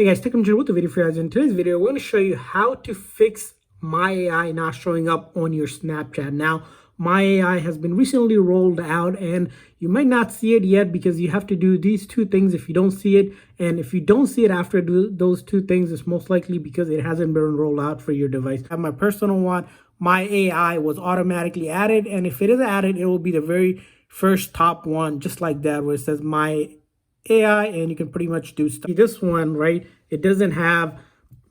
Hey guys, TechNinja with the video for you guys. In today's video, we're going to show you how to fix My AI not showing up on your Snapchat. Now, My AI has been recently rolled out and you might not see it yet because you have to do these two things if you don't see it. And if you don't see it after those two things, it's most likely because it hasn't been rolled out for your device. I have my personal one. My AI was automatically added, and if it is added, it will be the very first top one, just like that, where it says My AI, and you can pretty much do stuff. This one, right, it doesn't have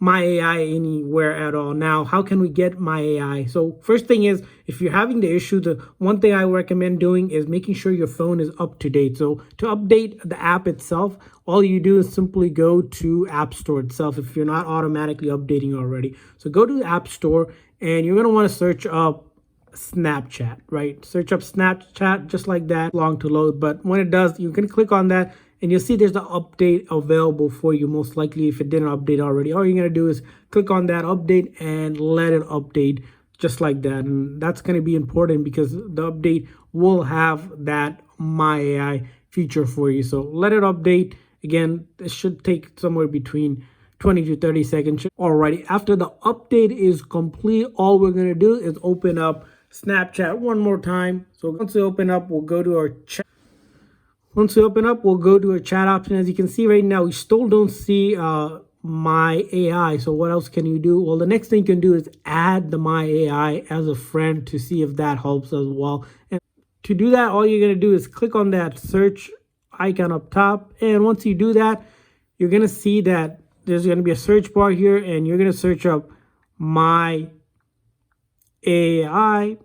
My AI anywhere at all. Now, how can we get My AI? So first thing is, if you're having the issue, the one thing I recommend doing is making sure your phone is up to date. So to update the app itself, all you do is simply go to App Store itself if you're not automatically updating already. So go to the App Store and you're going to want to search up Snapchat, right? Search up Snapchat just like that, long to load. But when it does, you can click on that and you'll see there's the update available for you, most likely if it didn't update already. All you're going to do is click on that update and let it update just like that. And that's going to be important because the update will have that My AI feature for you. So let it update. Again, it should take somewhere between 20 to 30 seconds. Alrighty, after the update is complete, all we're going to do is open up Snapchat one more time. So once we open up, we'll go to our chat. Once we open up, we'll go to our chat option. As you can see right now, we still don't see My AI. So what else can you do? Well, the next thing you can do is add the My AI as a friend to see if that helps as well. And to do that, all you're going to do is click on that search icon up top. And once you do that, you're going to see that there's going to be a search bar here, and you're going to search up My AI,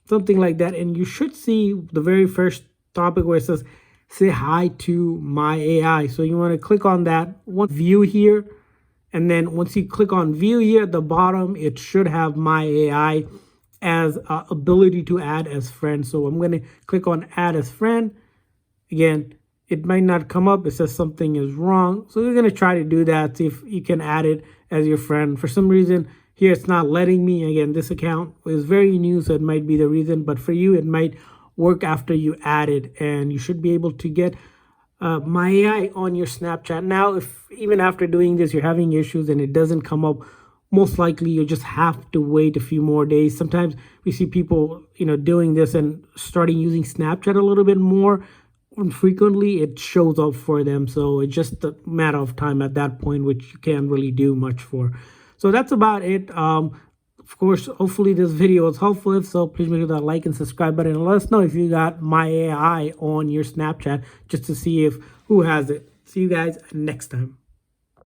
something like that, and you should see the very first topic where it says say hi to My AI. So you want to click on that one, view here, and then once you click on view here at the bottom, it should have My AI as ability to add as friend. So I'm going to click on add as friend. Again, it might not come up. It says something is wrong. So you're going to try to do that, see if you can add it as your friend. For some reason here it's not letting me. Again, this account is very new, so it might be the reason, but for you it might work after you add it, and you should be able to get My AI on your Snapchat. Now, if even after doing this you're having issues and it doesn't come up, most likely you just have to wait a few more days. Sometimes we see people, doing this and starting using Snapchat a little bit more frequently, it shows up for them. So it's just a matter of time at that point, which you can't really do much for. So that's about it. Of course, hopefully this video was helpful. If so, please make sure that like and subscribe button, and let us know if you got My AI on your Snapchat, just to see if who has it. See you guys next time.